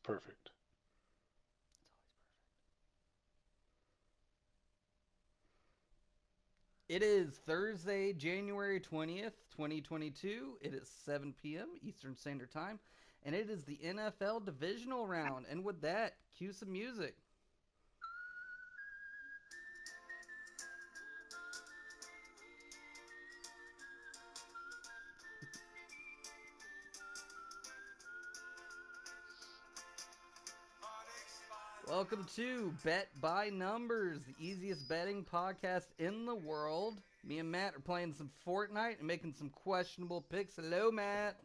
perfect. It is Thursday, January 20th, 2022. It is 7 p.m. Eastern Standard Time, and it is the NFL Divisional Round. And with that, cue some music. Welcome to Bet by Numbers, the easiest betting podcast in the world. Me and Matt are playing some Fortnite and making some questionable picks. Hello, Matt.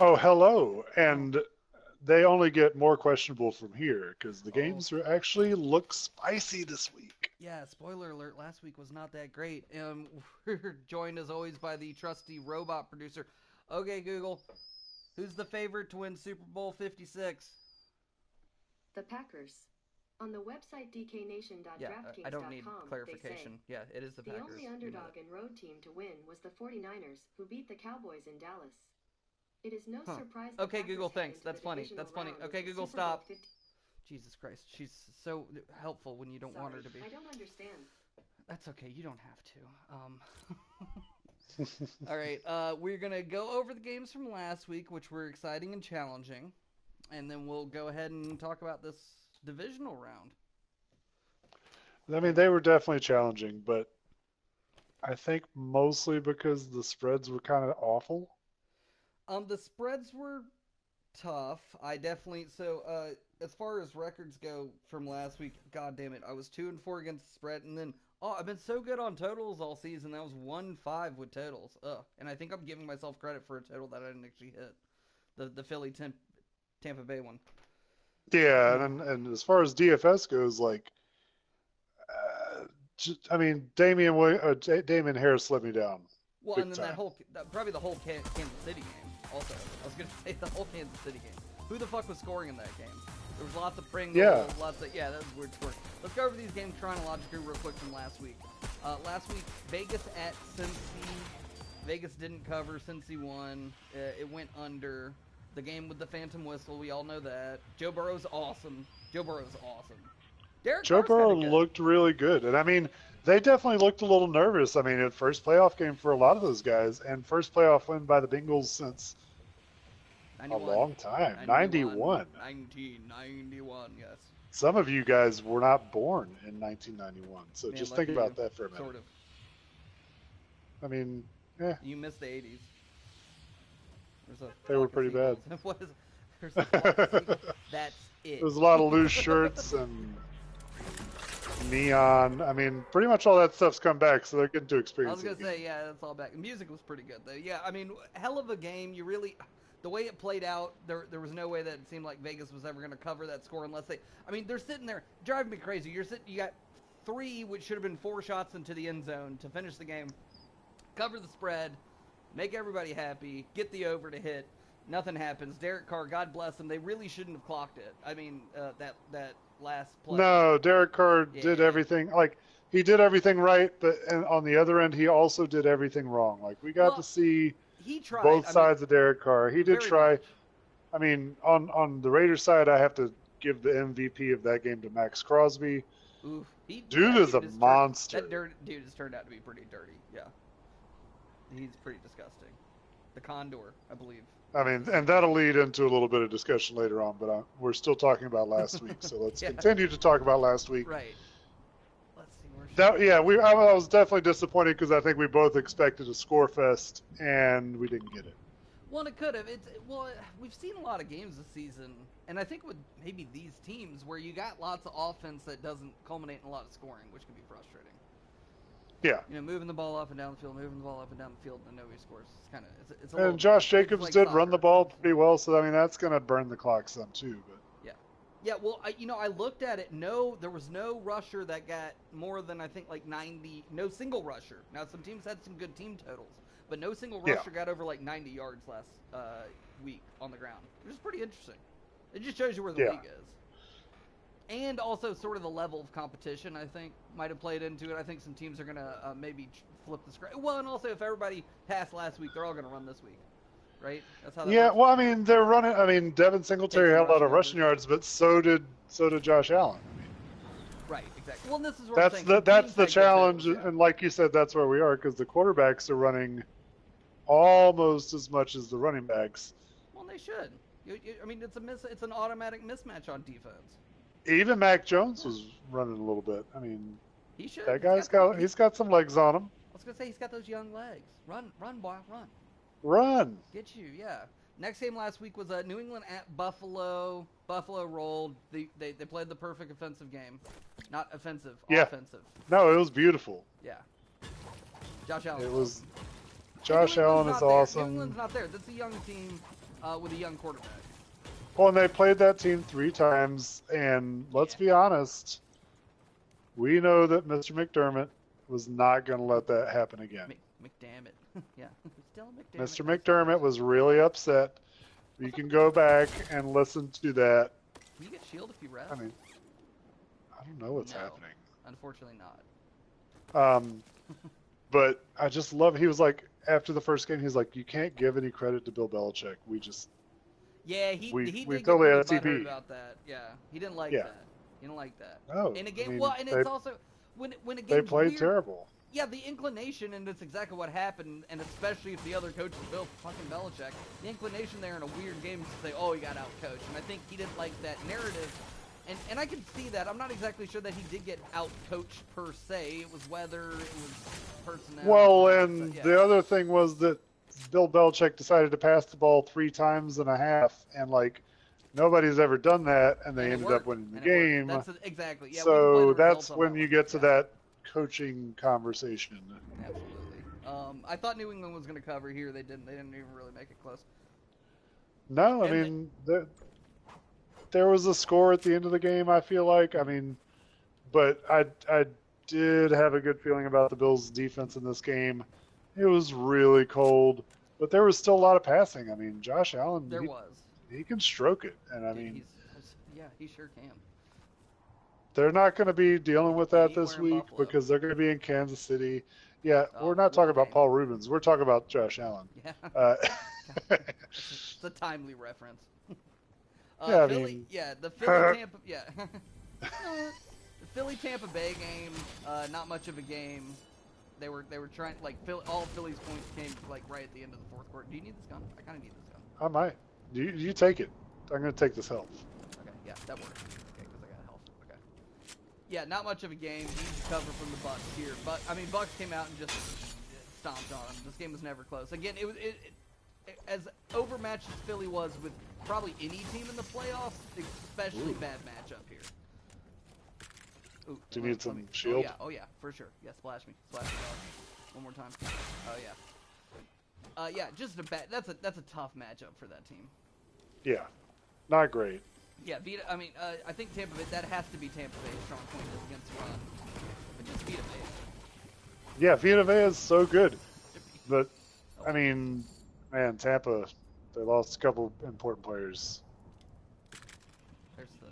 Oh, hello. Oh, And they only get more questionable from here because the oh, games are actually look spicy this week. yeah, spoiler alert, last week was not that great. We're joined as always by the trusty robot producer. Okay, Google, who's the favorite to win Super Bowl 56? The Packers. On the website Yeah, I don't need dknation.draftkings.com, they say, clarification. Yeah, it is the the Packers. only You know underdog and road team to win was the 49ers, who beat the Cowboys in Dallas. It is no that. Huh. surprise the Okay, Packers Google, head thanks. into That's the funny. divisional That's funny. round with Okay, the Google, Super Bowl stop. 50. Jesus Christ. She's so helpful when you don't want her Sorry, to be. I don't understand. That's okay. You don't have to. All right. We're going to go over the games from last week, which were exciting and challenging. And then we'll go ahead and talk about this divisional round. I mean, they were definitely challenging, but I think mostly because the spreads were kind of awful. The spreads were tough. I definitely as far as records go from last week, god damn it, I was 2-4 against the spread, and then I've been so good on totals all season. That was 1-5 with totals. And I think I'm giving myself credit for a total that I didn't actually hit. The Philly Tampa Bay one. Yeah, and as far as DFS goes, like, I mean, Damian Harris let me down Well, big and then time. probably the whole Kansas City game. Also, I was gonna say the whole Kansas City game. Who the fuck was scoring in that game? There was lots of Yeah, Pringles, lots of that was weird score. Let's go over these games chronologically real quick from last week. Last week, Vegas at Cincy. Vegas didn't cover. Cincy won. It went under. The game with the Phantom Whistle. We all know that. Joe Burrow's awesome. Joe Burrow's awesome. Derek Joe Carr's kind Burrow of good. looked really good, and I mean, they definitely looked a little nervous. I mean, first playoff game for a lot of those guys, and first playoff win by the Bengals since a 91. long time, 91. 91. 1991, yes. Some of you guys were not born in 1991, so Man, just think lucky about you. that for a minute. Sort of. I mean, eh, You missed the 80s. There's a they were flock of pretty bad. seagulls. What is? There's a flock of seagulls. That's it. There's a lot of loose shirts and neon. I mean, pretty much all that stuff's come back, so they're getting to I was experience it gonna again. say, yeah, that's all back. The music was pretty good though. Yeah, I mean, hell of a game. You really, the way it played out, there was no way that it seemed like Vegas was ever gonna cover that score unless they. I mean, they're sitting there driving me crazy. You got three, which should have been four shots into the end zone to finish the game, cover the spread, make everybody happy, get the over to hit. Nothing happens. Derek Carr, God bless him. They really shouldn't have clocked it. I mean, that last play. No, Derek Carr did Yeah. everything. Like, he did everything right, but and on the other end, he also did everything wrong. Like, we got to Well, see he tried. both I mean, sides of Derek Carr. He did very try. much. I mean, on the Raiders side, I have to give the MVP of that game to Max Crosby. Oof. Dude That is a dude is that monster. dude has turned out to be pretty dirty. Yeah, he's pretty disgusting. The Condor, I believe, I is mean, his and nickname. that'll lead into a little bit of discussion later on, but we're still talking about last week, so let's Yeah, continue to talk about last week. right. Let's see where should That, we. yeah, I was definitely disappointed because I think we both expected a score fest, and we didn't get it. Well, it could have. We've seen a lot of games this season, and I think with maybe these teams where you got lots of offense that doesn't culminate in a lot of scoring, which can be frustrating. Yeah. Moving the ball up and down the field, moving the ball up and down the field, and nobody scores. It's a little And Josh it's Jacobs like did run the soccer. ball pretty well, so I mean that's going to burn the clock some too. But Yeah. Yeah, well, I looked at it. No, there was no rusher that got more than I think like 90. No single rusher. Now some teams had some good team totals, but no single yeah, rusher got over like 90 yards last week on the ground, which is pretty interesting. It just shows you where the yeah. league is, and also sort of the level of competition. I think might have played into it. I think some teams are gonna maybe flip the script. Well, and also if everybody passed last week, they're all gonna run this week. right? That's how that Yeah, works. well, I mean, they're running. I mean, Devin Singletary Taking had a lot of rushing rushing yards, but so did Josh Allen. I mean, Right, exactly. Well, and this is what I'm saying. Some that's teams the take it too, challenge, yeah. and like you said, that's where we are because the quarterbacks are running almost as much as the running backs. Well, they should. I mean, it's an automatic mismatch on defense. Even Mac Jones was running a little bit. I mean, He should. that guy's he's got some legs on him. I was gonna say he's got those young legs. Run, boy, run. Run. Get you, yeah. Next game last week was New England at Buffalo. Buffalo rolled. They played the perfect offensive game. Not offensive, Yeah. offensive. No, it was beautiful. Yeah. Josh Allen. It was. And Josh Allen is awesome. New England's not there. That's a young team with a young quarterback. Well, and they played that team 3 times, and let's be honest, we know that Mr. McDermott was not going to let that happen again. McDermott. Yeah. Still McDermott. Mr. McDermott was really upset. You can go back and listen to that. Can you get shield if you rest? I mean, I don't know what's No. happening. Unfortunately not. But I just love. He was like, after the first game, he's like, you can't give any credit to Bill Belichick. Yeah, he we did totally get had pretty TP. butthurt about that. Yeah, he didn't like Yeah. that. He didn't like that. No, In a game, I mean, well, and they, it's also when a game's they played weird, terrible. Yeah, the inclination, and it's exactly what happened, and especially if the other coach is Bill fucking Belichick, the inclination there in a weird game is to say, oh, he got outcoached, and I think he didn't like that narrative, and I can see that. I'm not exactly sure that he did get outcoached per se. It was weather, it was personnel. Well, and yeah. the other thing was that Bill Belichick decided to pass the ball 3 times and a half, and like nobody's ever done that, and they ended up winning the game. That's exactly. Yeah, so that's when you get to that coaching conversation. Absolutely. I thought New England was going to cover here. They didn't. They didn't even really make it close. No, I mean, there was a score at the end of the game, I feel like. I mean, but I did have a good feeling about the Bills' defense in this game. It was really cold, but there was still a lot of passing. I mean, Josh Allen, he can stroke it, and I mean, yeah, he sure can. They're not going to be dealing with that this Anywhere in week Buffalo. because they're going to be in Kansas City. Yeah, Oh, we're not talking what a about game. Paul Rubens. We're talking about Josh Allen. Yeah. It's a timely reference. Yeah, I Philly, mean- yeah, the Philly Tampa, yeah. The Philly Tampa Bay game, not much of a game. They were trying like all Philly's points came like right at the end of the fourth quarter. Do you need this gun? I kind of need this gun. I might. You take it. I'm going to take this health. Okay, yeah, that works. Okay, because I got health. Okay. Yeah, not much of a game. Easy cover from the Bucks here, but I mean, Bucks came out and just stomped on them. This game was never close. Again, it was as overmatched as Philly was with probably any team in the playoffs, especially bad matchup here. Ooh, Do you need some shield? Oh yeah, for sure. Yeah, splash me, dog. One more time. Oh yeah. Yeah, just a bad. That's a tough matchup for that team. Yeah, not great. Yeah, I mean, I think Tampa Bay. That has to be Tampa Bay's strong point is against the run. But just Vita Vea. Yeah, Vita Vea is so good, but I mean, man, Tampa, they lost a couple important players. There's the.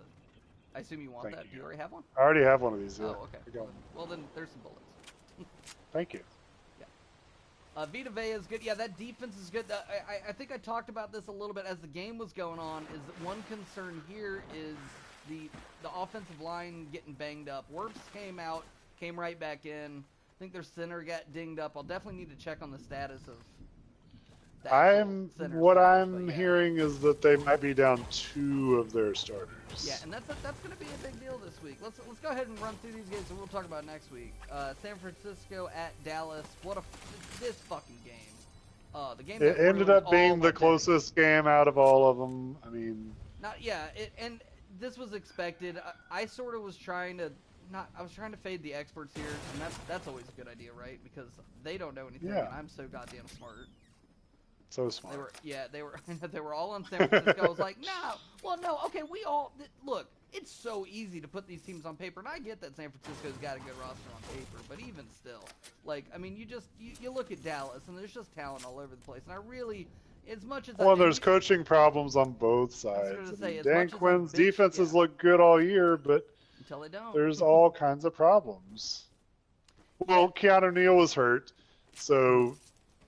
I assume you want Thank that. you. Do you already have one? I already have one of these. Yeah. Oh, okay. I got one. Well, then there's some bullets. Thank you. Vita Vea is good. Yeah, that defense is good. I think I talked about this a little bit as the game was going on. Is that one concern here is the offensive line getting banged up. Wirfs came right back in. I think their center got dinged up. I'll definitely need to check on the status of. the actual center What status, I'm but yeah. hearing is that they might be down 2 of their starters. Yeah, and that's going to be a big deal this week. Let's go ahead and run through these games, and we'll talk about next week. San Francisco at Dallas. This fucking game. The game It that ended ruined up all being my the day. closest game out of all of them. I mean, And this was expected. I sort of was trying to I was trying to fade the experts here, and that's always a good idea, right? Because they don't know anything, Yeah. and I'm so goddamn smart. so smart. They were all on San Francisco. I was like, no, okay, look. It's so easy to put these teams on paper, and I get that San Francisco's got a good roster on paper, but even still, like, I mean, you look at Dallas, and there's just talent all over the place, and I really, as much as There's coaching problems on both sides. gonna say, as Dan much as I Quinn's bitch, defenses yeah. look good all year, but until they don't. there's all kinds of problems. Well, Keanu Neal was hurt, so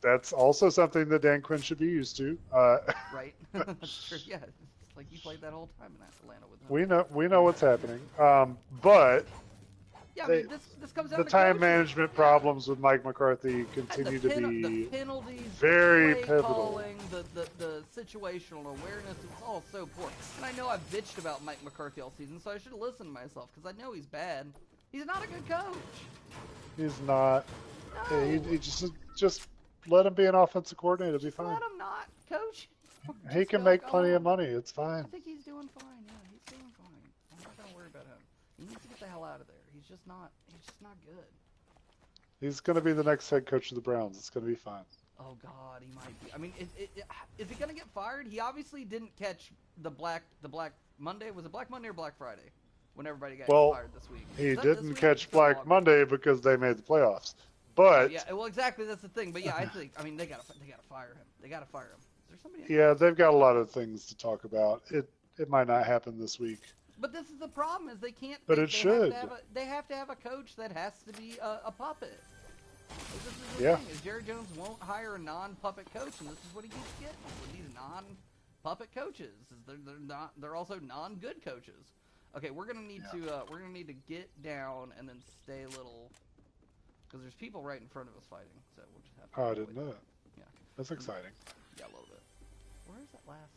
that's also something that Dan Quinn should be used to. Right? That's true. Yeah, it's like you played that whole time in Atlanta with him. We know what's happening. But Yeah, I they, mean, this comes down the to time coaching. management Yeah. problems with Mike McCarthy And continue the to be penalties, very the play pivotal. calling, the situational awareness, it's all so poor. And I know I've bitched about Mike McCarthy all season, so I should have listened to myself, because I know he's bad. He's not a good coach. He's not. No. He just let him be an offensive coordinator. It'll be Just fine. let him not coach. He Just can go make plenty of home. money. It's fine. I think he's doing fine. Yeah, he's doing fine. I'm not gonna worry about him. He needs to get the hell out of there. He's just not good. He's going to be the next head coach of the Browns. It's going to be fine. Oh God, he might be. I mean, is he gonna get fired? He obviously didn't catch the Black Monday. Was it Black Monday or Black Friday? When everybody got fired this week. He Is that this didn't week? catch It's Black August. Monday because they made the playoffs. But Yeah, well, exactly. That's the thing. But yeah, I mean, they gotta fire him. They gotta fire him. Is there somebody? yeah, they've got a lot of things to talk about. It might not happen this week. But this is the problem: is they can't. But they, it they should. They have to have a coach that has to be a puppet. This is the Yeah. thing: is Jerry Jones won't hire a non-puppet coach, and this is what he keeps getting with these non-puppet coaches. Is they're also non-good coaches. Okay, we're gonna need to get down and then stay a little, because there's people right in front of us fighting. So we'll just have to. Oh, I didn't know that. Yeah. That's exciting. Yeah, a little bit. Where is that last?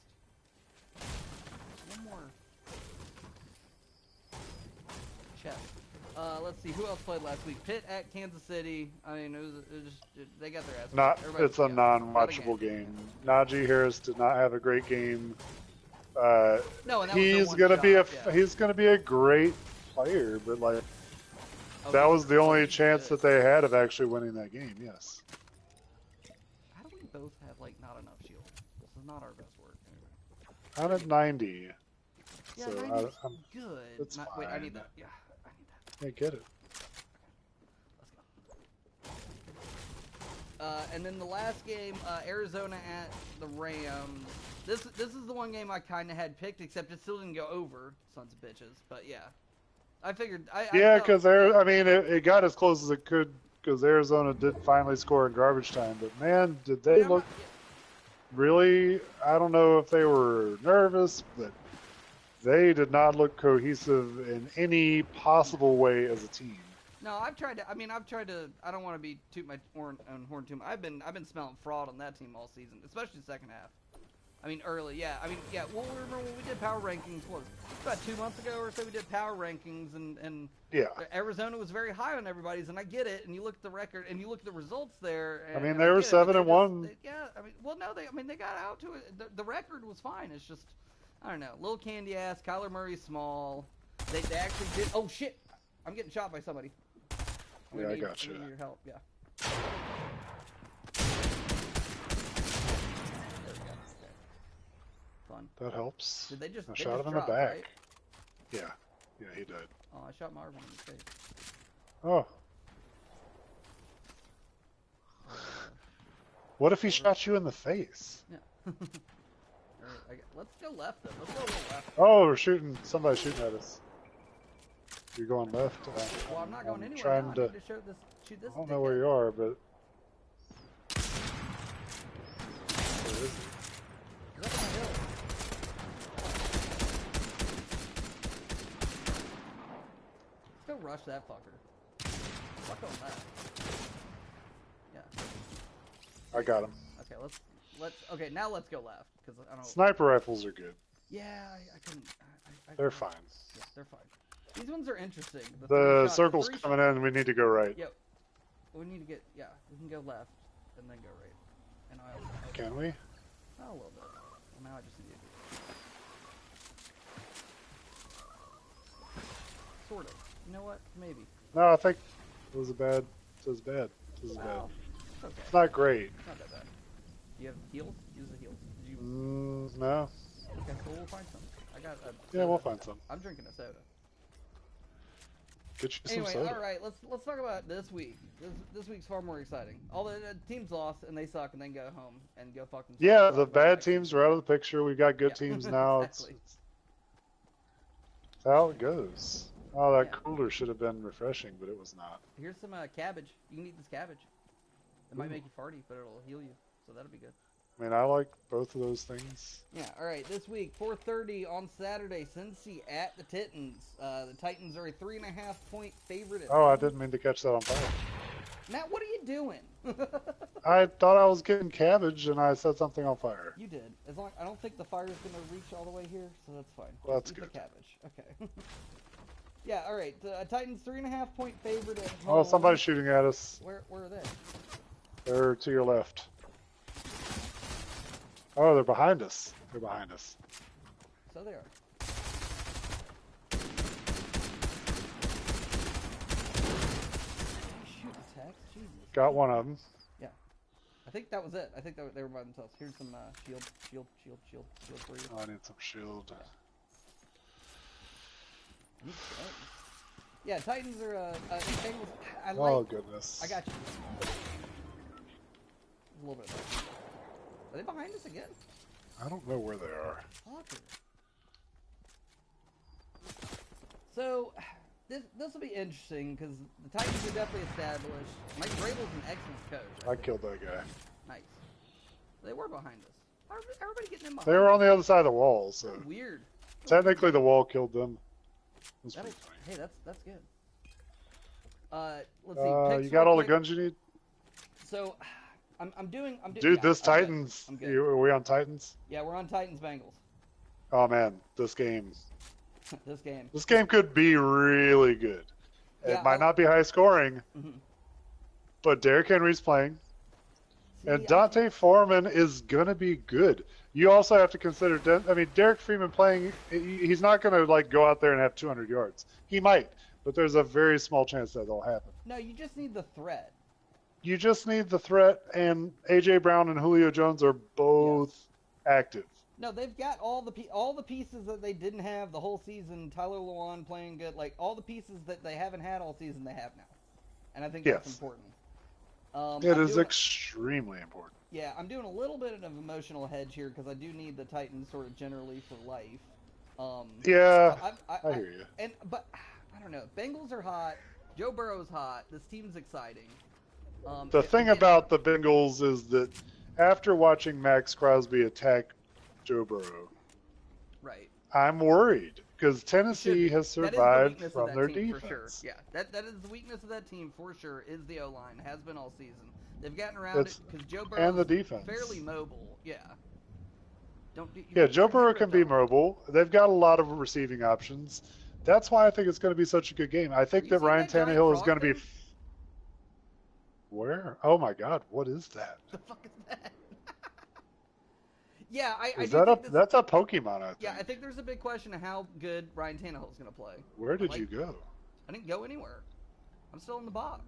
One more. Chest. Let's see who else played last week. Pitt at Kansas City. I mean, they got their ass. It's a non-watchable game. Najee Harris did not have a great game. No, and that he's was gonna be yeah. he's gonna be a great player, but like Oh, that was the only he's chance good. that they had of actually winning that game. Yes. How do we both have like not enough shield? This is not our best work. Anyway. I'm at 90. Yeah, So 90's I'm good. it's Wait, I fine. need that. Yeah, I need that. I get it. And then the last game, Arizona at the Rams. This is the one game I kind of had picked, except it still didn't go over, sons of bitches. But yeah, I figured. Yeah, because I mean, it got as close as it could because Arizona did finally score in garbage time. But man, did they look really? I don't know if they were nervous, but they did not look cohesive in any possible way as a team. No, I've tried to. I don't want to be toot my own horn too much. I've been smelling fraud on that team all season, especially the second half. I mean, early, yeah. I mean, yeah. Well, remember when we did power rankings? What was it, about 2 months ago or so? We did power rankings, and Yeah. Arizona was very high on everybody's, and I get it. And you look at the record, and you look at the results there. I mean, and they were get it, but 7-1. yeah, I mean, well, no, they got out to it. The record was fine. It's just, I don't know, little candy ass. Kyler Murray's small. They actually did. Oh shit! I'm getting shot by somebody. Yeah, I got you. I need your help. Yeah. There we go. Okay. Fun. That helps. Did they just? I they shot just him in dropped, the back. Right? Yeah, he did. Oh, I shot Marvin in the face. Oh, what if he shot you in the face? Yeah. Let's go left though. Let's go a little left. Oh, we're shooting. Somebody's shooting at us. You're going left. Well, I'm not going anywhere trying now. to. I need to shoot this. I don't know where you are, but. Where is he? He's up on the hill. Let's go rush that fucker. Fuck on that. Yeah. I got him. Okay, okay, now let's go left, because I don't. Sniper rifles are good. Yeah, I couldn't. They're fine. Yeah, they're fine. These ones are interesting. The circle's coming in. We need to go right. Yep. We need to get. Yeah, we can go left and then go right. And Can we? Oh, a little bit. Well, now I just need to. Sort of. You know what? Maybe. No, I think it was bad. This is bad. Well, it's okay. It's not great. It's not that bad. Do you have heals? Use the heals. Did you? No. Okay, cool. We'll find some. I got a. Yeah, we'll find some. I'm drinking a soda. Get you Anyway, some soda. all right. Let's talk about this week. This week's far more exciting. All the teams lost and they suck and then go home and go fuck themselves. Yeah, the bad teams are out of the picture. We've got good Yeah, teams now. exactly. It's how it goes. Oh, that Yeah. cooler should have been refreshing, but it was not. Here's some cabbage. You can eat this cabbage. It might make you farty, but it'll heal you, so that'll be good. I mean, I like both of those things. Yeah, all right. This week, 4:30 on Saturday, Cincy at the Titans. The Titans are a 3.5-point favorite. Oh, I didn't mean to catch that on fire. Matt, what are you doing? I thought I was getting cabbage, and I set something on fire. You did. As long I don't think the fire is going to reach all the way here, so that's fine. Well, that's Eat good. the cabbage. Okay. Yeah, all right. Titans 3.5-point favorite at home. Oh, somebody's shooting at us. Where are they? They're to your left. Oh, they're behind us. They're behind us. So they are. Shoot attacks? Jesus. Got one of them. Yeah. I think that was it. I think they were by themselves. Here's some shield for you. Oh, I need some shield. Yeah, Titans are Bengals. I like. Oh, goodness. I got you. A little bit. Are they behind us again? I don't know where they are. Fucker. So, this will be interesting because the Titans are definitely established. Mike Vrabel's an excellent coach. I killed that guy. Nice. They were behind us. How are everybody getting in behind They were us? on the other side of the wall, so Weird. technically the wall killed them. That's That pretty is, funny. hey, that's good. Let's see. Picks You got real all the quick. guns you need? So, I'm doing. Dude, yeah, this I'm good. Titans. I'm good. Are we on Titans? Yeah, we're on Titans Bengals. Oh man, this game. This game. This game could be really good. Yeah, It might not be high scoring, Mhm. but Derrick Henry's playing, See, and Dante Foreman is gonna be good. You also have to consider. Derek Freeman playing. He's not gonna like go out there and have 200 yards. He might, but there's a very small chance that that'll happen. No, you just need the threat. You just need the threat, and AJ Brown and Julio Jones are both active. No, they've got all the pieces that they didn't have the whole season. Tyler Lewan playing good, like all the pieces that they haven't had all season, they have now, and I think that's Yes. important. It I'm is doing- extremely important. Yeah, I'm doing a little bit of emotional hedge here because I do need the Titans sort of generally for life. Yeah, I I hear you. But I don't know. Bengals are hot. Joe Burrow's hot. This team's exciting. The thing about the Bengals is that after watching Max Crosby attack Joe Burrow, right. I'm worried because Tennessee has That is the survived weakness of from that their team defense. for sure. Yeah, that is the weakness of that team for sure. Is the O-line, has been all season. They've gotten around it because Joe Burrow and the defense. fairly mobile. Yeah. Yeah, Joe Burrow can be mobile. They've got a lot of receiving options. That's why I think it's going to be such a good game. I think You that see Ryan that giant Tannehill is frog going to be. thing? Where? Oh my God! What is that? The fuck is that? Yeah, I Is do that think this, that's a Pokemon? I think. yeah, I think there's a big question of how good Ryan Tannehill is going to play. Where did like- you go? I didn't go anywhere. I'm still in the box.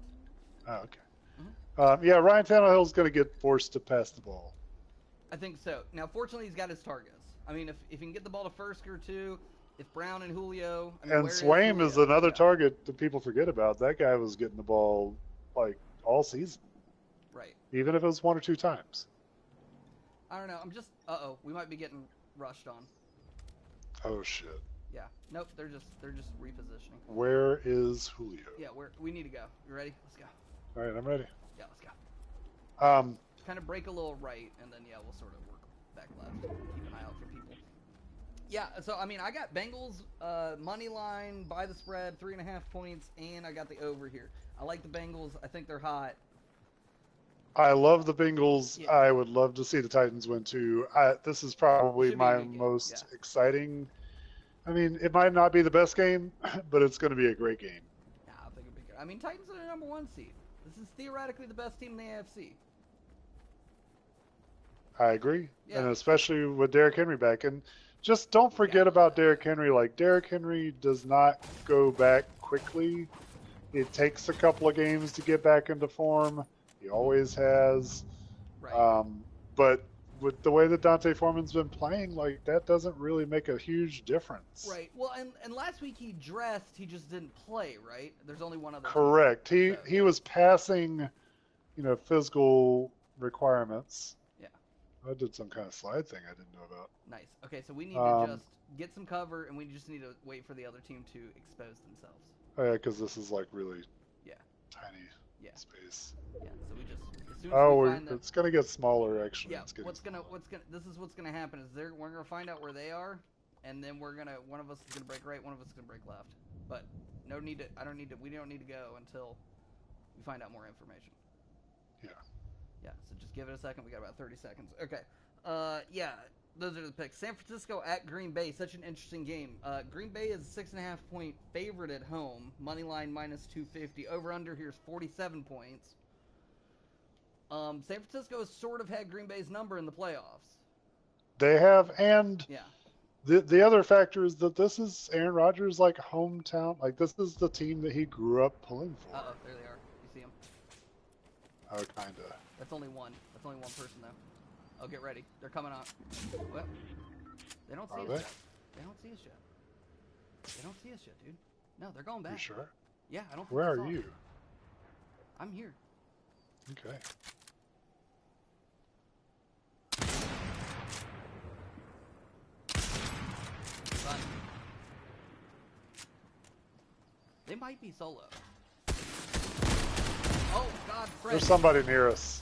Oh, okay. Mm-hmm. Yeah, Ryan Tannehill is going to get forced to pass the ball. I think so. Now, fortunately, he's got his targets. I mean, if he can get the ball to first or two, if Brown and Julio... I mean, And where Swaim is Julio? another Yeah, target that people forget about. That guy was getting the ball like all season, right. even if it was one or two times. I don't know. I'm just... Uh-oh. We might be getting rushed on. Oh shit! Yeah. Nope. They're just repositioning. Where is Julio? Yeah. We need to go. You ready? Let's go. All right, I'm ready. Yeah. Let's go. Um, Kind of break a little right, and then yeah, we'll sort of work back left. Keep an eye out for people. Yeah. So I mean, I got Bengals money line by the spread 3.5 points, and I got the over here. I like the Bengals. I think they're hot. I love the Bengals. Yeah. I would love to see the Titans win too. This is probably Should be a my good game, most yeah. exciting. I mean, it might not be the best game, but it's going to be a great game. Nah, I think it'll be good. I mean, Titans are the number 1 seed. This is theoretically the best team in the AFC. I agree, Yeah. and especially with Derrick Henry back. And just don't forget about Derrick Henry. Like, Derrick Henry does not go back quickly. It takes a couple of games to get back into form. He always has. Right. But with the way that Dante Foreman's been playing, like, that doesn't really make a huge difference. Right. Well, and last week he dressed. He just didn't play. Right. There's only one other. Correct. team, He was passing, physical requirements. Yeah. I did some kind of slide thing I didn't know about. Nice. Okay, so we need to just get some cover, and we just need to wait for the other team to expose themselves. Oh, yeah, because this is like really Yeah. tiny. Yeah. space. Yeah. So we just as soon as Oh, we find it's gonna get smaller actually. yeah. It's getting This is what's gonna happen is we're gonna find out where they are, and then one of us is gonna break right, one of us is gonna break left. But no need to. We don't need to go until we find out more information. Yeah. Yeah, so just give it a second. We got about 30 seconds. Okay. Yeah, those are the picks. San Francisco at Green Bay. Such an interesting game. Green Bay is a 6.5 point favorite at home. Money line minus 250. Over under here's 47 points. San Francisco has sort of had Green Bay's number in the playoffs. They have, and Yeah. the other factor is that this is Aaron Rodgers' like hometown. Like this is the team that he grew up pulling for. Uh-oh, there they are. You see them? Oh, kinda. That's only one. That's only one person, though. Oh, get ready. They're coming on. Well, they don't see us yet. They don't see us yet. They don't see us yet, dude. No, they're going back. You sure? Yeah, I don't think Where they are saw you? us. I'm here. Okay. Run. They might be solo. Oh, God, Fred. There's somebody near us.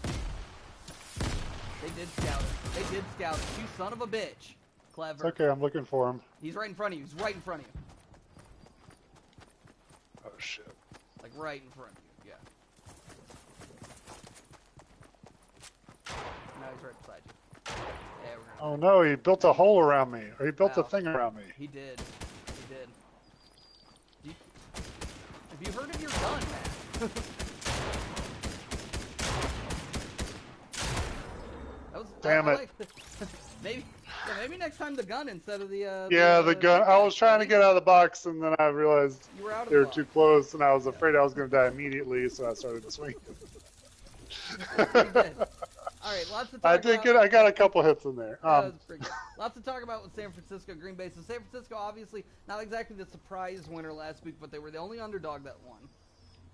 They did scout it. They did scout it. You son of a bitch. Clever. It's okay, I'm looking for him. He's right in front of you. He's right in front of you. Oh shit. Like right in front of you. Yeah. Now he's right beside you. Yeah, we're gonna. Oh no, he built a hole around me. Or he built a Wow. thing around me. He did. He did. Have you heard of your gun, man? Damn it. Maybe next time the gun instead of the. The gun. I was trying to get out of the box, and then I realized You were out of they the were box. too close, and I was afraid I was going to die immediately, so I started swinging. Pretty good. All right, lots to talk about. I got a couple hits in there. That was pretty good. Lots to talk about with San Francisco, Green Bay. So San Francisco, obviously, not exactly the surprise winner last week, but they were the only underdog that won.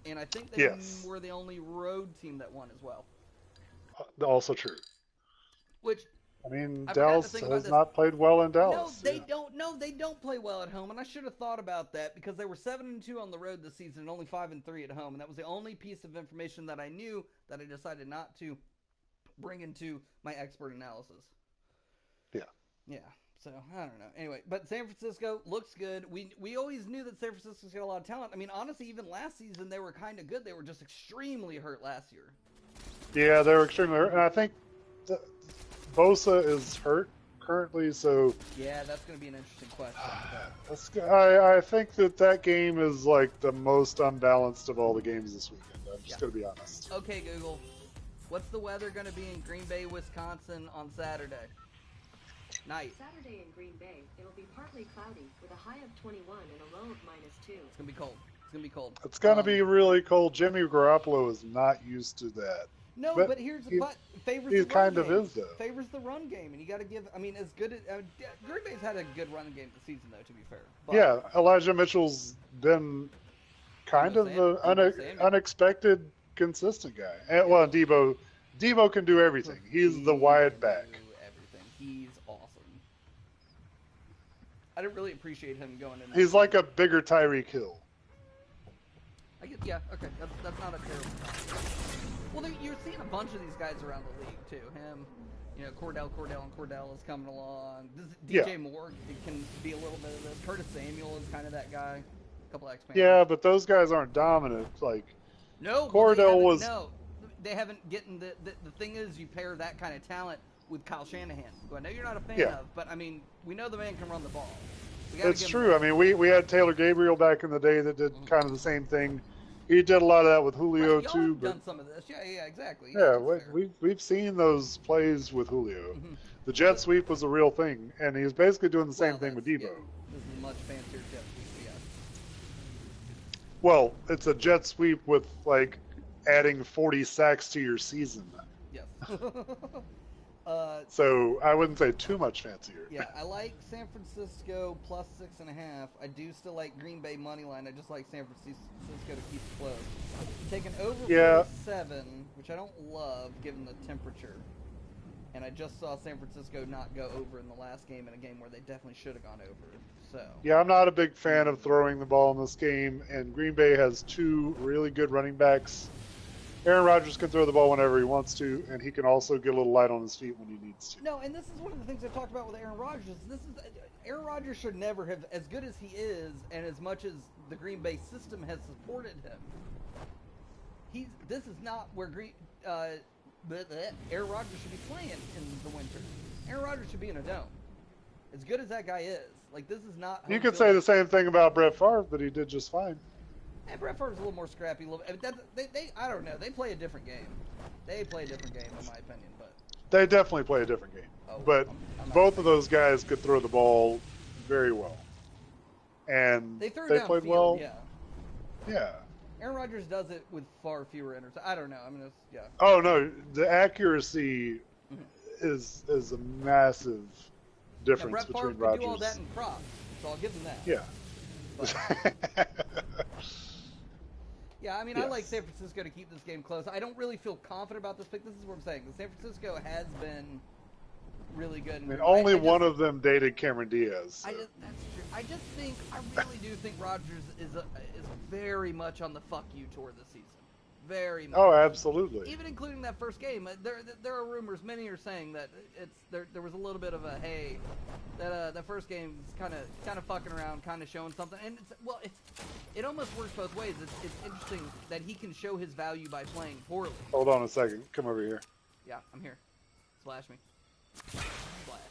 And I think they were the only road team that won as well. Also true. Which I mean, I forgot to Dallas think about has this. not played well in no, Dallas. they don't. No, they don't play well at home, and I should have thought about that because they were 7-2 on the road this season and only 5-3 at home, and that was the only piece of information that I knew that I decided not to bring into my expert analysis. Yeah. Yeah. So I don't know. Anyway, but San Francisco looks good. We always knew that San Francisco's got a lot of talent. I mean, honestly, even last season they were kind of good. They were just extremely hurt last year. Yeah, they were extremely hurt, and I think Bosa is hurt currently, so Yeah, that's going to be an interesting question. I think that game is like the most unbalanced of all the games this weekend. I'm just going to be honest. Okay, Google. What's the weather going to be in Green Bay, Wisconsin on Saturday night? Saturday in Green Bay, it'll be partly cloudy with a high of 21 and a low of -2. It's going to be cold. It's going to be cold. It's going to be really cold. Jimmy Garoppolo is not used to that. No, but here's the but. Favors he the run kind of game. is, though. Favors the run game, and you got to give. I mean, as good as Green Bay's had a good run game this season, though. To be fair. But, Yeah, Elijah Mitchell's been kind of an unexpected, consistent guy. And, well, Debo can do everything. He's the wide back. Everything. He's awesome. I didn't really appreciate him going in. He's like a bigger Tyreek Hill. I guess, yeah, okay, that's not a terrible comment. Well, you're seeing a bunch of these guys around the league too. Him, Cordell is coming along. DJ Moore can be a little bit of this. Curtis Samuel is kind of that guy. A couple X-Men. Yeah, but those guys aren't dominant. Like no, Cordell was. No, they haven't getting the thing is you pair that kind of talent with Kyle Shanahan, who I know you're not a fan of, but I mean we know the man can run the ball. It's true. I mean, we had Taylor Gabriel back in the day that did kind of the same thing. He did a lot of that with Julio y'all too. Have done some of this, yeah, exactly. Yeah, we've seen those plays with Julio. Mm-hmm. The jet sweep was a real thing, and he was basically doing the same thing with Debo. Yeah, this is a much fancier jet sweep, yeah. Well, it's a jet sweep with like adding 40 sacks to your season. Yes. So I wouldn't say too much fancier. Yeah, I like San Francisco plus 6.5. I do still like Green Bay money line. I just like San Francisco to keep it close. Taking over 47, which I don't love given the temperature. And I just saw San Francisco not go over in the last game in a game where they definitely should have gone over. So. Yeah, I'm not a big fan of throwing the ball in this game, and Green Bay has two really good running backs. Aaron Rodgers can throw the ball whenever he wants to, and he can also get a little light on his feet when he needs to. No, and this is one of the things I talked about with Aaron Rodgers. Aaron Rodgers should never have, as good as he is, and as much as the Green Bay system has supported him. This is not where Aaron Rodgers should be playing in the winter. Aaron Rodgers should be in a dome. As good as that guy is, like this is not. You could say the same thing about Brett Favre, but he did just fine. And Brett Favre's a little more scrappy. I don't know. They play a different game. They play a different game, in my opinion. But they definitely play a different game. But both of those guys could throw the ball very well, and they played well. Yeah. Yeah. Aaron Rodgers does it with far fewer interceptions. I don't know. I mean, yeah. Oh no, the accuracy is a massive difference between Rodgers. Brett Favre could do all that in props, so I'll give him that. Yeah. But, yeah, I mean, yes. I like San Francisco to keep this game close. I don't really feel confident about this pick. This is what I'm saying. San Francisco has been really good. I mean, only one of them dated Cameron Diaz. So. That's true. I really do think Rodgers is very much on the fuck you tour this season. Very much. Oh, absolutely. Even including that first game, there are rumors. Many are saying that there was a little bit of a hey, that first game is kind of fucking around, kind of showing something, and it almost works both ways. It's interesting that he can show his value by playing poorly. Hold on a second. Come over here. Yeah, I'm here. Splash me. Splash.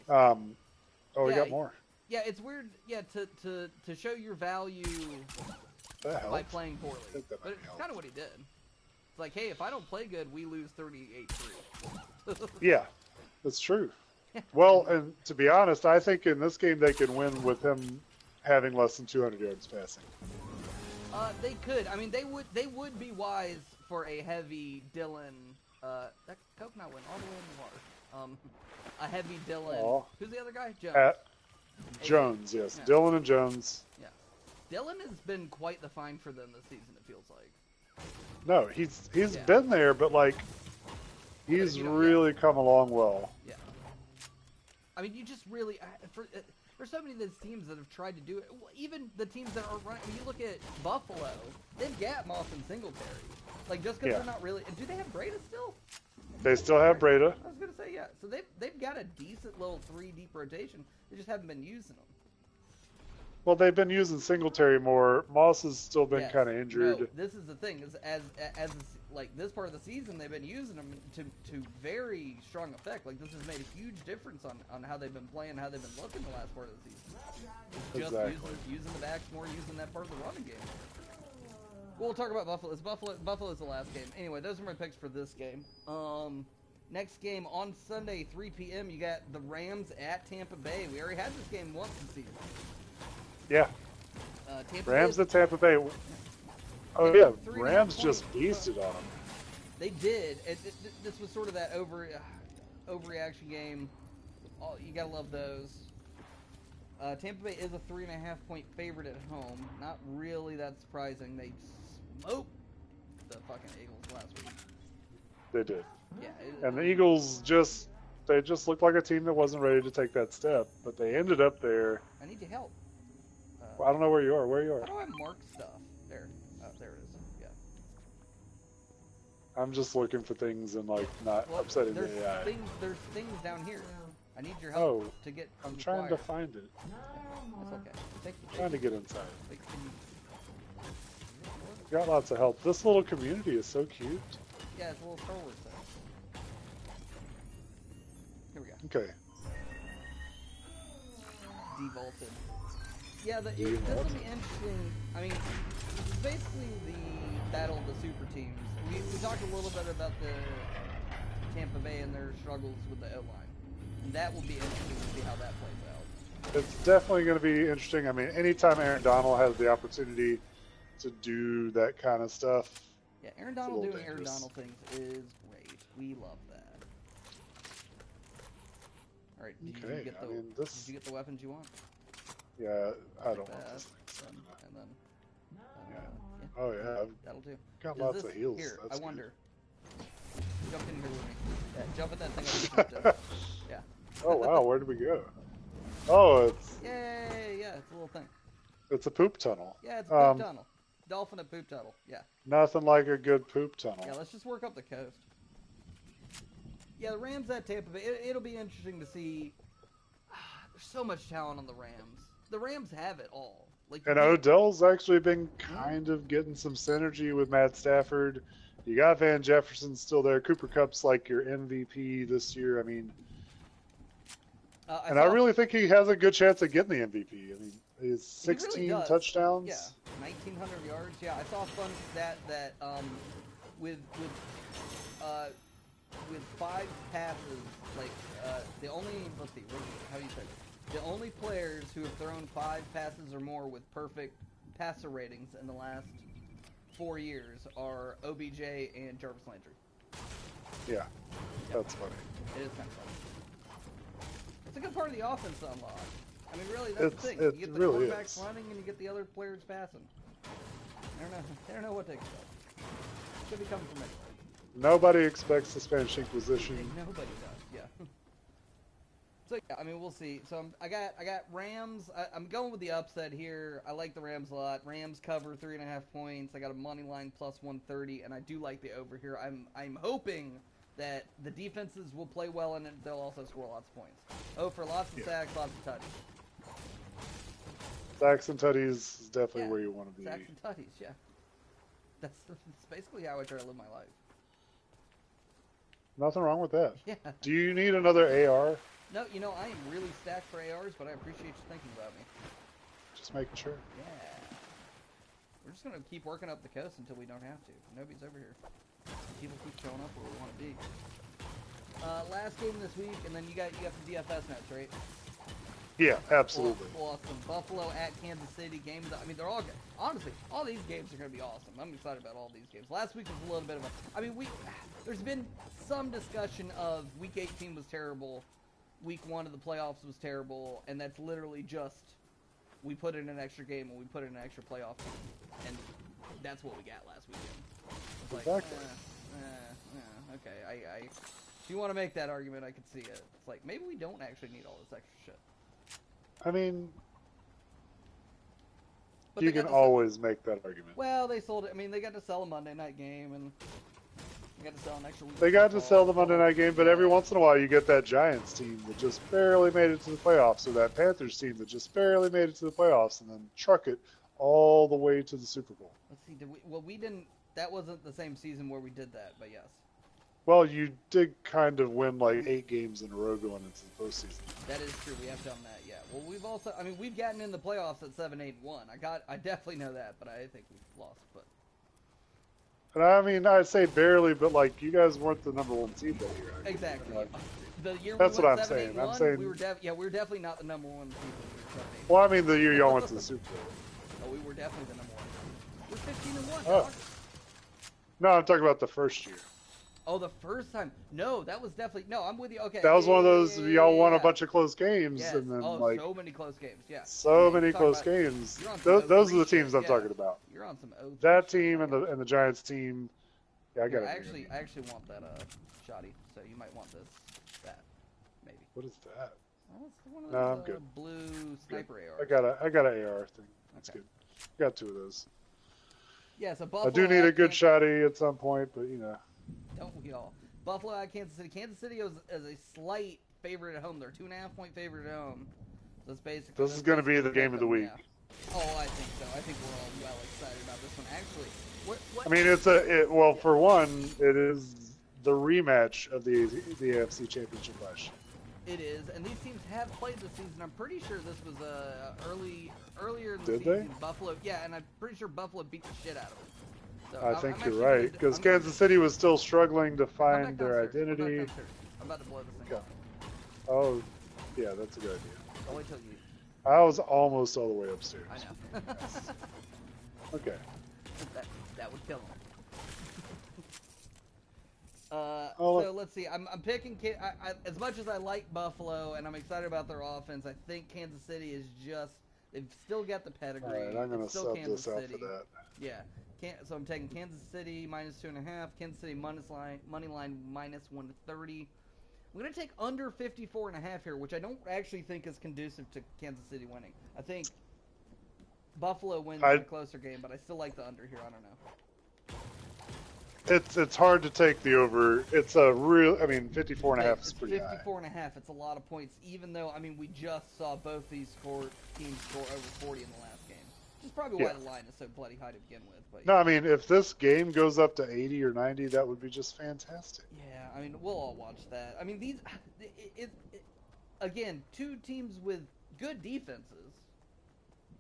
Got him. Nice. Oh, we got more. Yeah, it's weird. Yeah, to show your value by playing poorly. But it's kind of what he did. It's like, hey, if I don't play good, we lose 38-3. Yeah, that's true. Well, and to be honest, I think in this game they can win with him having less than 200 yards passing. They could. I mean, they would be wise for a heavy Dylan. That coconut went all the way in the water. A heavy Dylan. Aww. Who's the other guy? Jones. Jones, yes. Yeah. Dylan and Jones. Yeah. Dylan has been quite the find for them this season, it feels like. No, he's been there, but like he's really come along well. Yeah. I mean, you just really there's so many of those teams that have tried to do it. Even the teams that are running. When you look at Buffalo, they've got Moss and Singletary. Like just because they're not really. Do they have Breda still? They still have Breda. I was gonna say yeah. So they've got a decent little 3 deep rotation. They just haven't been using them. Well, they've been using Singletary more. Moss has still been kind of injured. No, this is the thing. Is as like this part of the season, they've been using them to very strong effect. Like this has made a huge difference on how they've been playing, how they've been looking the last part of the season. Just using the backs more, using that part of the running game. We'll talk about Buffalo. Buffalo's the last game. Anyway, those are my picks for this game. Next game on Sunday, 3 p.m. You got the Rams at Tampa Bay. We already had this game once this season. Yeah. Rams at Tampa Bay. Oh yeah, Rams just beasted on them. They did. This was sort of that overreaction game. Oh, you gotta love those. Tampa Bay is a 3.5-point favorite at home. Not really that surprising. They smoked the fucking Eagles last week. They did. Yeah. And the Eagles just looked like a team that wasn't ready to take that step, but they ended up there. I need your help. Well, I don't know where you are. Where you are? How do I mark stuff? There. Oh, there it is. Yeah. I'm just looking for things and like not upsetting the AI. There's things down here. I need your help to get. I'm trying to find it. That's okay. I'm trying to get inside. Got lots of help. This little community is so cute. Yeah, it's a little Star Wars thing. Here we go. Okay. Devaulted. Yeah, this will be interesting. I mean, it's basically the battle of the super teams. We talked a little bit about the Tampa Bay and their struggles with the O-line. And that will be interesting to see how that plays out. It's definitely going to be interesting. I mean, anytime Aaron Donald has the opportunity to do that kind of stuff. Yeah, Aaron Donald doing Aaron Donald things is great. We love that. All right, did you get the weapons you want? Yeah, I don't want this thing. And then, yeah. Oh yeah, that'll do. Got lots of heals. Here, That's I wonder. Good. Jump in here with me. Yeah, jump at that thing. Yeah. Oh wow, where did we go? Oh, it's. Yay! Yeah, it's a little thing. It's a poop tunnel. Yeah, it's a poop tunnel. Dolphin at poop tunnel. Yeah. Nothing like a good poop tunnel. Yeah, let's just work up the coast. Yeah, the Rams at Tampa Bay. It'll be interesting to see. There's so much talent on the Rams. The Rams have it all. Like, And Odell's actually been kind of getting some synergy with Matt Stafford. You got Van Jefferson still there. Cooper Kupp's like your MVP this year. I mean, I really think he has a good chance of getting the MVP. I mean, he's 16 really touchdowns. Yeah, 1,900 yards. Yeah, I saw a fun stat that with 5 passes, like the only how do you say it? The only players who have thrown 5 passes or more with perfect passer ratings in the last 4 years are OBJ and Jarvis Landry. Yeah, that's funny. It is kind of funny. It's a good part of the offense to unlock. I mean, really, that's the thing. You get the really quarterbacks running, and you get the other players passing. They don't know what to expect. Should be coming from anywhere. Nobody expects the Spanish Inquisition. Nobody does. Yeah. So yeah, I mean, we'll see. So I got Rams. I'm going with the upset here. I like the Rams a lot. Rams cover 3.5 points. I got a money line plus 130, and I do like the over here. I'm hoping that the defenses will play well, and they'll also score lots of points. Oh, for lots of sacks, lots of touches. Sacks and tutties is definitely where you want to be. Sacks and tutties, yeah. That's basically how I try to live my life. Nothing wrong with that. Yeah. Do you need another AR? No, I am really stacked for ARs, but I appreciate you thinking about me. Just making sure. Yeah. We're just gonna keep working up the coast until we don't have to. Nobody's over here. People keep showing up where we want to be. Last game this week, and then you got the DFS notes, right? Yeah, absolutely. Awesome. Buffalo at Kansas City. Games. I mean, they're all good. Honestly, all these games are going to be awesome. I'm excited about all these games. Last week was a little bit of a. I mean, there's been some discussion of Week 18 was terrible, Week 1 of the playoffs was terrible, and that's literally just we put in an extra game and we put in an extra playoff game, and that's what we got last weekend. It's like, exactly. Okay. If you want to make that argument, I could see it. It's like maybe we don't actually need all this extra shit. I mean, but you can always make that argument. Well, they sold it. I mean, they got to sell a Monday night game, and they got to sell an extra week. They got to sell the Monday night game, but every once in a while you get that Giants team that just barely made it to the playoffs, or that Panthers team that just barely made it to the playoffs, and then truck it all the way to the Super Bowl. Let's see. We didn't. That wasn't the same season where we did that, but yes. Well, you did kind of win like 8 games in a row going into the postseason. That is true. We have done that, yeah. Well, we've gotten in the playoffs at 7-8-1. I definitely know that, but I think we've lost. But and I mean, I'd say barely, but like you guys weren't the number 1 seed that year. Exactly. The year that's we went what I'm 7, saying. 8, I'm saying we were definitely not the number 1 seed. Well, I mean, the year y'all went to the Super Bowl. Oh, we were definitely the number 1. We're 15-1. Oh. No, I'm talking about the first year. Oh, the first time? No, that was definitely no. I'm with you. Okay, that was one of those y'all won a bunch of close games, yes. and then so many close games. Yeah, so many close games. Those are the teams I'm talking about. You're on some O3 that team and the Giants team. Yeah, I got it. I actually want that shoddy. So you might want that maybe. What is that? Well, it's one of no, I'm good. Blue sniper AR. I got an AR thing. That's good. I got 2 of those. Yeah, so Buffalo. I do need a good shoddy at some point, but you know. Don't we all? Buffalo at Kansas City. Kansas City is a slight favorite at home. They're 2.5-point favorite at home. So it's basically. This is going to be the game of the week. Yeah. Oh, I think so. I think we're all well excited about this one. Actually, what? I mean, for one, it is the rematch of the AFC Championship last year. It is, and these teams have played this season. I'm pretty sure this was earlier in the Did season. they? Buffalo, yeah, and I'm pretty sure Buffalo beat the shit out of them. So I think you're right, because Kansas City was still struggling to find their identity. I'm about to blow this thing up. Oh, yeah, that's a good idea. I'll wait till you. I was almost all the way upstairs. I know. Okay. That would kill him. So let's see. I'm picking. As much as I like Buffalo and I'm excited about their offense, I think Kansas City is just. They've still got the pedigree. All right, I'm going to sub this out for that. Yeah. So I'm taking Kansas City -2.5. Kansas City money line -130. I'm going to take under 54.5 here, which I don't actually think is conducive to Kansas City winning. I think Buffalo wins in a closer game, but I still like the under here. I don't know. It's hard to take the over. It's a real. I mean, 54.5 is pretty high. 54.5. It's a lot of points, even though we just saw both these teams score over 40 in the last game. Which is probably why the line is so bloody high to begin with. But no, I mean, if this game goes up to 80 or 90, that would be just fantastic. Yeah, I mean, we'll all watch that. I mean, these again, two teams with good defenses.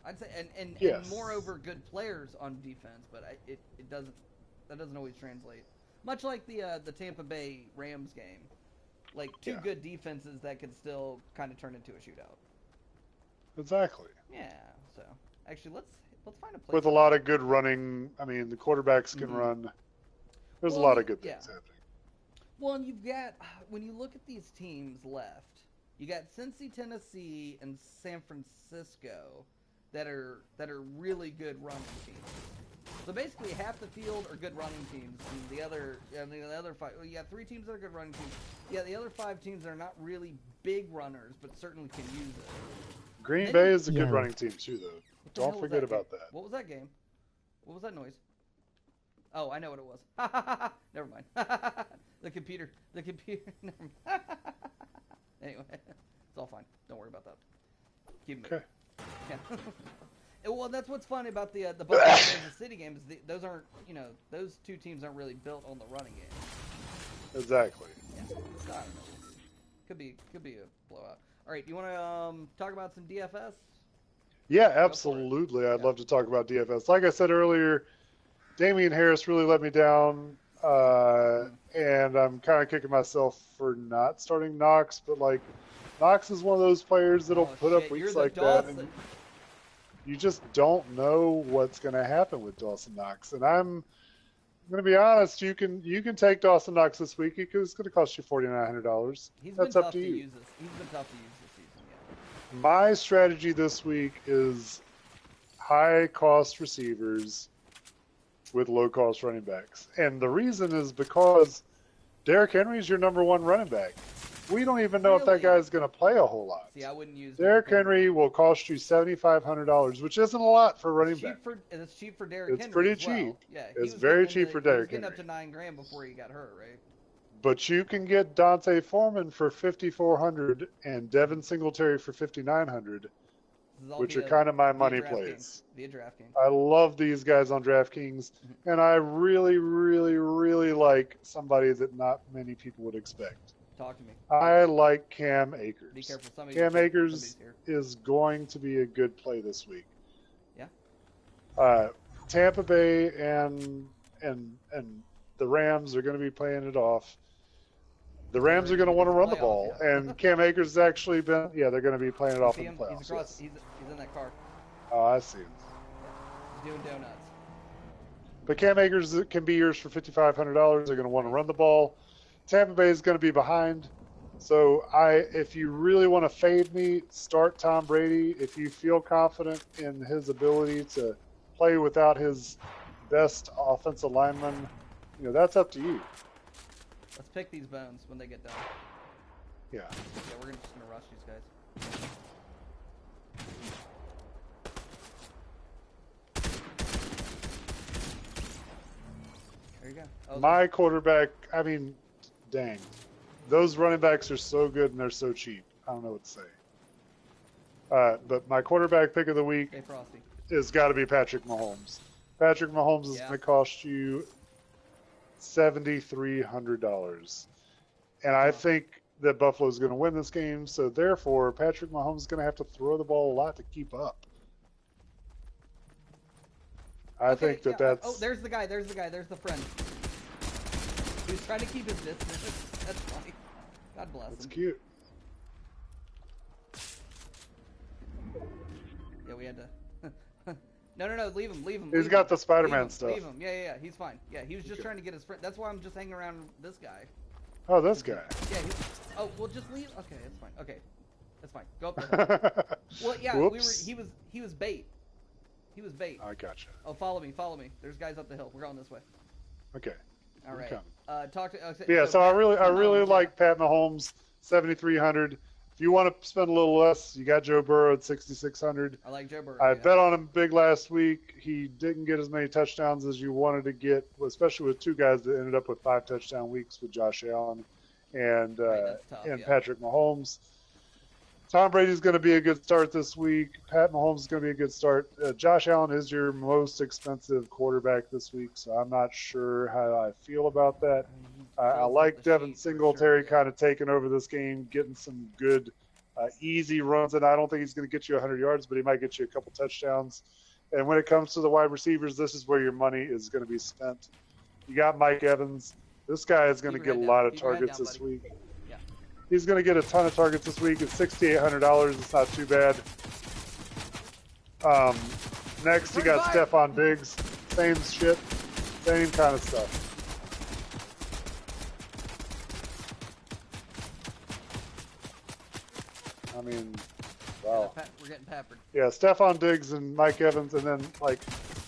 I'd say, and moreover, good players on defense, but that doesn't always translate. Much like the Tampa Bay Rams game, like two good defenses that could still kind of turn into a shootout. Exactly. Yeah. So actually, let's find a place with a lot of good running. I mean, the quarterbacks can run. There's a lot of good things happening. Well, and you've got, when you look at these teams left, you got Cincy, Tennessee, and San Francisco that are really good running teams. So basically, half the field are good running teams, and the other five. Well, you got 3 teams that are good running teams. Yeah, the other 5 teams are not really big runners, but certainly can use it. Green Bay is a good running team too, though. Don't forget about that. What was that game? What was that noise? Oh, I know what it was. Never mind. The computer. Never mind. Anyway, it's all fine. Don't worry about that. Keep moving. Okay. Yeah. Well, that's what's funny about the Buffalo Kansas City game is those aren't, those two teams aren't really built on the running game. Exactly. Yeah. I don't know. Could be a blowout. All right, you want to talk about some DFS? Yeah, absolutely. I'd love to talk about DFS. Like I said earlier, Damian Harris really let me down, and I'm kind of kicking myself for not starting Knox. But Knox is one of those players that'll put up weeks like that, and you just don't know what's going to happen with Dawson Knox. And I'm going to be honest, you can take Dawson Knox this week because it's going to cost you $4,900. That's up to you. He's been tough to use this season. Yeah. My strategy this week is high-cost receivers with low-cost running backs. And the reason is because Derrick Henry is your number 1 running back. We don't even know if that guy's going to play a whole lot. See, I wouldn't use Derrick Henry will cost you $7,500, which isn't a lot for running back. It's cheap for Derrick Henry. It's pretty cheap. Yeah, it's very cheap for Derrick Henry. He was getting up to $9,000 before he got hurt, right? But you can get Dante Foreman for $5,400 and Devin Singletary for $5,900, which are kind of my money plays. Via DraftKings. I love these guys on DraftKings, and I really, really, really like somebody that not many people would expect. Talk to me. I like Cam Akers. Be careful. Cam Akers is going to be a good play this week. Yeah. Tampa Bay and the Rams are going to be playing it off. The Rams are going to want to run the ball, and Cam Akers has actually been. Yeah, they're going to be playing it off in the playoffs. He's across. He's in that car. Oh, I see him. He's doing donuts. But Cam Akers can be yours for $5,500. They're going to want to run the ball. Tampa Bay is going to be behind. So if you really want to fade me, start Tom Brady. If you feel confident in his ability to play without his best offensive lineman, that's up to you. Let's pick these bones when they get done. Yeah. Yeah, we're just going to rush these guys. There you go. Oh, my quarterback, dang. Those running backs are so good and they're so cheap. I don't know what to say. But my quarterback pick of the week has got to be Patrick Mahomes. Patrick Mahomes is going to cost you $7,300. And I think that Buffalo's going to win this game, so therefore Patrick Mahomes is going to have to throw the ball a lot to keep up. I think that's... Oh, there's the guy. There's the friend. He was trying to keep his distance. That's funny. God bless him. That's cute. Yeah, we had to... No, leave him. He's got the Spider-Man stuff. Leave him. Yeah, he's fine. Yeah, he was just trying to get his friend. That's why I'm just hanging around this guy. Oh, this guy. Yeah, well, just leave. Okay, it's fine. Okay, that's fine. Go up there. Well, yeah, Whoops. he was bait. He was bait. I gotcha. Oh, follow me. There's guys up the hill. We're going this way. Okay. All right. Okay. Talk to. So I really like Pat Mahomes, $7,300. If you want to spend a little less, you got Joe Burrow at 6,600. I like Joe Burrow. I yeah. bet on him big last week. He didn't get as many touchdowns as you wanted to get, especially with two guys that ended up with 5 touchdown weeks with Josh Allen and Right, that's tough, and yeah. Patrick Mahomes. Tom Brady's going to be a good start this week. Pat Mahomes is going to be a good start. Josh Allen is your most expensive quarterback this week, so I'm not sure how I feel about that. I like Devin Singletary kind of taking over this game, getting some good easy runs, and I don't think he's going to get you 100 yards, but he might get you a couple touchdowns. And when it comes to the wide receivers, this is where your money is going to be spent. You got Mike Evans. This guy is going to get a lot of targets this week. Yeah. He's going to get a ton of targets this week. It's $6,800. It's not too bad. Next, you got Stephon Diggs. Same shit. Same kind of stuff. I mean, wow. We're getting peppered. Yeah, Stephon Diggs and Mike Evans, and then, like,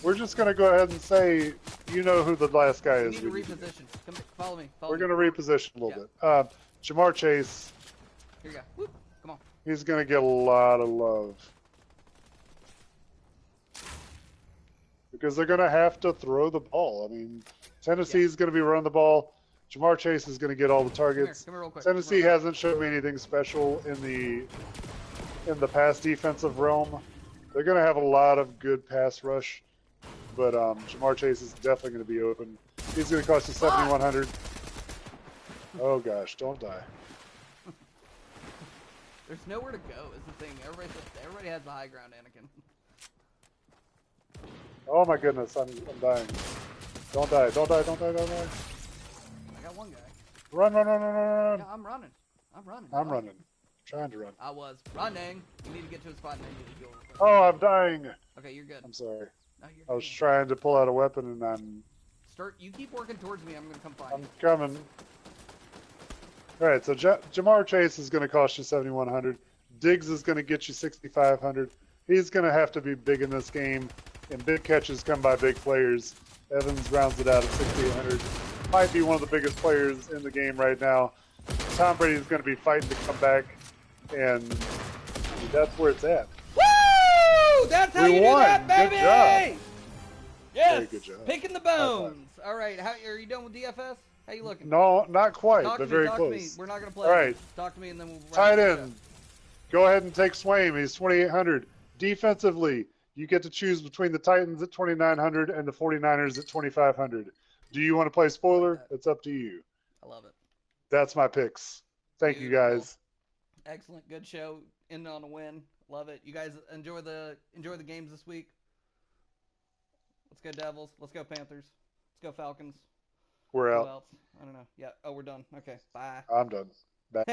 we're just going to go ahead and say, you know who the last guy is. We need to reposition. Come, follow me. We're going to reposition a little bit. Jamar Chase. Here you go. Whoop. Come on. He's going to get a lot of love. Because they're going to have to throw the ball. I mean, Tennessee's going to be running the ball. Jamar Chase is going to get all the targets. Come here real quick. Tennessee hasn't shown me anything special in the pass defensive realm. They're going to have a lot of good pass rush, but Jamar Chase is definitely going to be open. He's going to cost you 7,100. Oh gosh, don't die. There's nowhere to go. Is the thing. Everybody has the high ground, Anakin. Oh my goodness, I'm dying. Don't die, don't die, don't die, don't die. I got one guy. Run. Yeah, I'm running. I'm running. Trying to run. I was running. You need to get to a spot and then you need to go. Oh, I'm dying. Okay, you're good. I'm sorry. No, you're I was good. trying to pull out a weapon and I'm You keep working towards me. I'm gonna come find I'm you. coming. All right, so Jamar Chase is going to cost you 7,100. Diggs is going to get you 6,500. He's going to have to be big in this game, and big catches come by big players. Evans rounds it out at 6,800. Might be one of the biggest players in the game right now. Tom Brady is going to be fighting to come back, and that's where it's at. Woo! That's how you do that, baby! Good job. Yes. Very good job. Picking the bones. All right. Are you done with DFS? How you looking? No, not quite, talk but to very me, talk close. To me. We're not going to play. All right. Talk to me, and then we'll Tight wrap end. Go ahead and take Swaim. He's 2,800. Defensively, you get to choose between the Titans at 2,900 and the 49ers at 2,500. Do you want to play spoiler? It's up to you. I love it. That's my picks. Thank you, guys. Excellent. Good show. Ending on a win. Love it. You guys enjoy the games this week. Let's go Devils. Let's go Panthers. Let's go Falcons. We're Who out. else? I don't know. Yeah. Oh, we're done. Okay. Bye. I'm done. Bye.